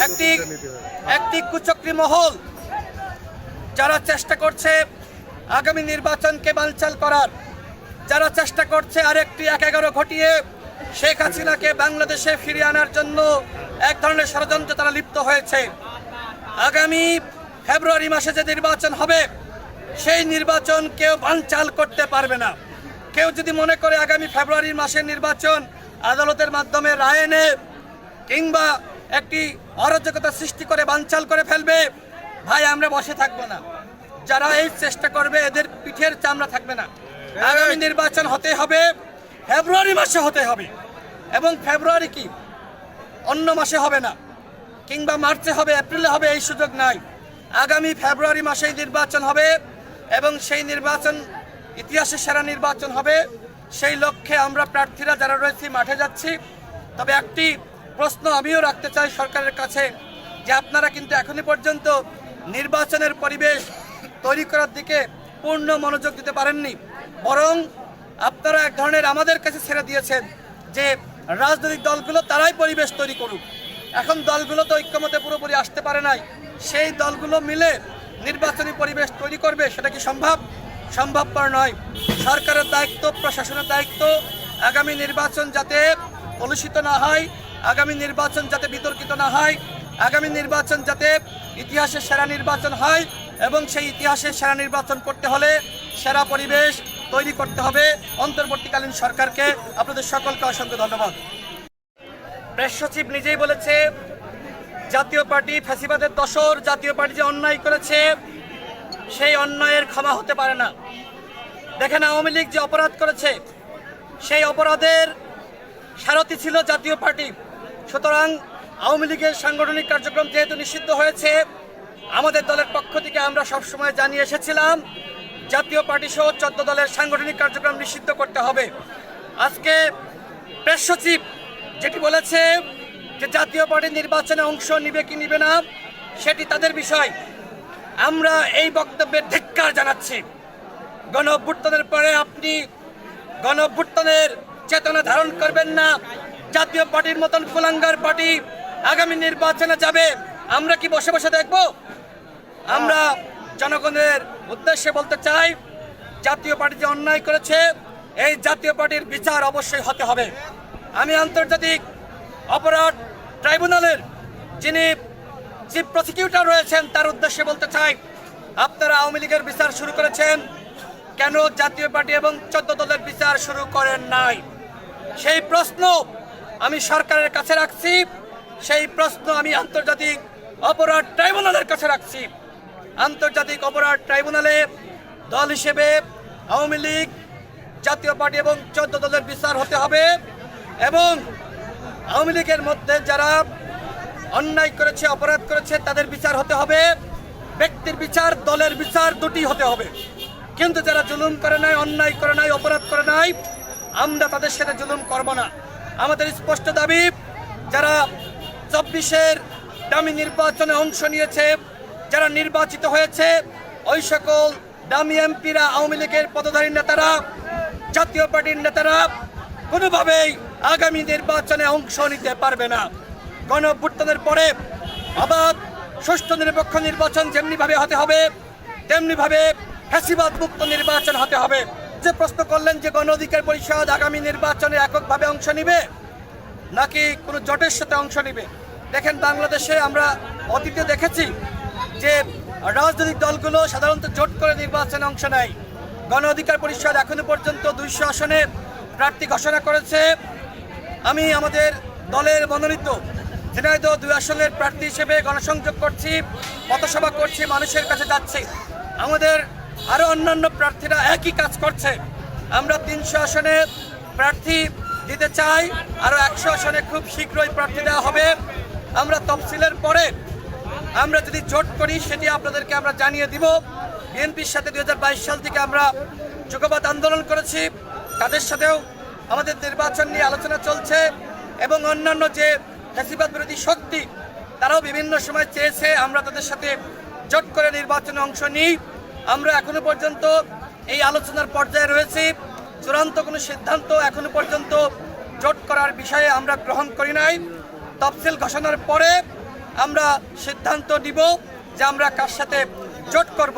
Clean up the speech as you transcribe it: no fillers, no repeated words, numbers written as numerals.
একটি একটি কুচক্রী মহল যারা চেষ্টা করছে আগামী নির্বাচনকে বানচাল করার, যারা চেষ্টা করছে আরেকটি ১/১১ ঘটিয়ে শেখ হাসিনাকে বাংলাদেশে ফিরিয়ে আনার জন্য এক ধরনের ষড়যন্ত্রে তারা লিপ্ত হয়েছে। আগামী ফেব্রুয়ারি মাসে যে নির্বাচন হবে সেই নির্বাচন কেউ বানচাল করতে পারবে না। কেউ যদি মনে করে আগামী ফেব্রুয়ারি মাসের নির্বাচন আদালতের মাধ্যমে রায় এনে কিংবা একটি অরাজকতা সৃষ্টি করে বানচাল করে ফেলবে, ভাই আমরা বসে থাকবো না। যারা এই চেষ্টা করবে এদের পিঠের চামড়া থাকবে না। আগামী নির্বাচন হতে হবে ফেব্রুয়ারি মাসে হতে হবে, এবং ফেব্রুয়ারি কি অন্য মাসে হবে না, কিংবা মার্চে হবে, এপ্রিলে হবে, এই সুযোগ নাই। আগামী ফেব্রুয়ারি মাসেই নির্বাচন হবে এবং সেই নির্বাচন ইতিহাসের সেরা নির্বাচন হবে। সেই লক্ষ্যে আমরা প্রার্থীরা যারা রয়েছি মাঠে যাচ্ছি। তবে একটি প্রশ্ন আমিও রাখতে চাই সরকারের কাছে, যে আপনারা কিন্তু এখনই পর্যন্ত নির্বাচনের পরিবেশ তৈরি করার দিকে পূর্ণ মনোযোগ দিতে পারেননি, বরং আপনারা এক ধরনের আমাদের কাছে ছেড়ে দিয়েছেন যে রাজনৈতিক দলগুলো তারাই পরিবেশ তৈরি করুক। এখন দলগুলো তো ঐক্যমতে পুরোপুরি আসতে পারে নাই, সেই দলগুলো মিলে নির্বাচনী পরিবেশ তৈরি করবে, সেটা কি সম্ভবপর নয়। সরকারের দায়িত্ব, প্রশাসনের দায়িত্ব আগামী নির্বাচন যাতে কলুষিত না হয়, আগামী নির্বাচন যাতে বিতর্কিত না হয়, আগামী নির্বাচন যাতে ইতিহাসের সেরা নির্বাচন হয়, এবং সেই ইতিহাসের সেরা নির্বাচন করতে হলে সেরা পরিবেশ তৈরি করতে হবে অন্তর্বর্তীকালীন সরকারকে। আপনাদের সকলকে অসংখ্য ধন্যবাদ। প্রেস সচিব নিজেই বলেছে জাতীয় পার্টি ফ্যাসিবাদের দোসর, জাতীয় পার্টি যে অন্যায় করেছে সেই অন্যায়ের ক্ষমা হতে পারে না। দেখেন, আওয়ামী লীগ যে অপরাধ করেছে সেই অপরাধের সারথি ছিল জাতীয় পার্টি। সুতরাং আওয়ামী লীগের সাংগঠনিক কার্যক্রম যেহেতু নিষিদ্ধ হয়েছে, আমাদের দলের পক্ষ থেকে আমরা সবসময় জানিয়ে এসেছিলাম জাতীয় পার্টি সহ 14 দলের সাংগঠনিক কার্যক্রম নিষিদ্ধ করতে হবে। আজকে প্রেস সচিব যেটি বলেছে যে জাতীয় পার্টি নির্বাচনে অংশ নিবে কি নিবে না সেটি তাদের বিষয়, আমরা এই বক্তব্যের ধিক্কার জানাচ্ছি। গণ অভ্যুত্থানের পরে আপনি গণ অভ্যুত্থানের চেতনা ধারণ করবেন না, জাতীয় পার্টির মতন কুলাঙ্গার পার্টি আগামী নির্বাচনে যাবে, আমরা কি বসে বসে দেখব? আমরা জনগণের উদ্দেশ্যে বলতে চাই, জাতীয় পার্টি যে অন্যায় করেছে এই জাতীয় পার্টির বিচার অবশ্যই হতে হবে। আমি আন্তর্জাতিক অপরাধ ট্রাইব্যুনালের যিনি চিফ প্রসিকিউটর রয়েছেন তার উদ্দেশ্যে বলতে চাই, আপনারা আওয়ামী লীগের বিচার শুরু করেছেন, কেন জাতীয় পার্টি এবং 14 দলের বিচার শুরু করেন নাই? সেই প্রশ্ন আমি সরকারের কাছে রাখছি, সেই প্রশ্ন আমি আন্তর্জাতিক অপরাধ ট্রাইব্যুনালের কাছে রাখছি। আন্তর্জাতিক অপরাধ ট্রাইব্যুনালে দল হিসেবে আওয়ামী লীগ, জাতীয় পার্টি এবং 14 দলের বিচার হতে হবে, এবং আওয়ামী লীগের মধ্যে যারা অন্যায় করেছে, অপরাধ করেছে তাদের বিচার হতে হবে। ব্যক্তির বিচার, দলের বিচার দুটি হতে হবে। কিন্তু যারা জুলুম করে নাই, অন্যায় করে নাই, অপরাধ করে নাই, আমরা তাদের সাথে জুলুম করব না। আমাদের স্পষ্ট দাবি, যারা 24-এর দামি নির্বাচনে অংশ নিয়েছে, যারা নির্বাচিত হয়েছে, ওই সকল দামি এমপিরা, আওয়ামী লীগের পদধারী নেতারা, জাতীয় পার্টির নেতারা কোনোভাবেই আগামী নির্বাচনে অংশ নিতে পারবে না। গণ অভ্যুত্থানের পরে অবাধ, সুষ্ঠু, নিরপেক্ষ নির্বাচন যেমনিভাবে হতে হবে তেমনিভাবে ফ্যাসিবাদ মুক্ত নির্বাচন হতে হবে। যে প্রশ্ন করলেন যে গণ অধিকার পরিষদ আগামী নির্বাচনে এককভাবে অংশ নিবে নাকি কোনো জোটের সাথে অংশ নিবে, দেখেন বাংলাদেশে আমরা অতীতে দেখেছি যে রাজনৈতিক দলগুলো সাধারণত জোট করে নির্বাচনে অংশ নেয়। গণ অধিকার পরিষদ এখনো পর্যন্ত 200 আসনে প্রার্থী ঘোষণা করেছে। আমি আমাদের দলের মনোনীত ঝিনাইদহ 2 আসনের প্রার্থী হিসেবে গণসংযোগ করছি, পথসভা করছি, মানুষের কাছে যাচ্ছি। আমাদের আরও অন্যান্য প্রার্থীরা একই কাজ করছে। আমরা 300 আসনে প্রার্থী দিতে চাই, আরও 100 আসনে খুব শীঘ্রই প্রার্থী দেওয়া হবে। আমরা তফসিলের পরে আমরা যদি জোট করি সেটি আপনাদেরকে আমরা জানিয়ে দিব। বিএনপির সাথে 2022 সাল থেকে আমরা যুগপৎ আন্দোলন করেছি, তাদের সাথেও আমাদের নির্বাচন নিয়ে আলোচনা চলছে, এবং অন্যান্য যে ফ্যাসিবাদ বিরোধী শক্তি তারাও বিভিন্ন সময় চেয়েছে আমরা তাদের সাথে জোট করে নির্বাচনে অংশ নিই। আমরা এখনো পর্যন্ত এই আলোচনার পর্যায়ে রয়েছি, চূড়ান্ত কোনো সিদ্ধান্ত এখনো পর্যন্ত জোট করার বিষয়ে আমরা গ্রহণ করি নাই। তফসিল ঘোষণার পরে আমরা সিদ্ধান্ত নিব যে আমরা কার সাথে জোট করব।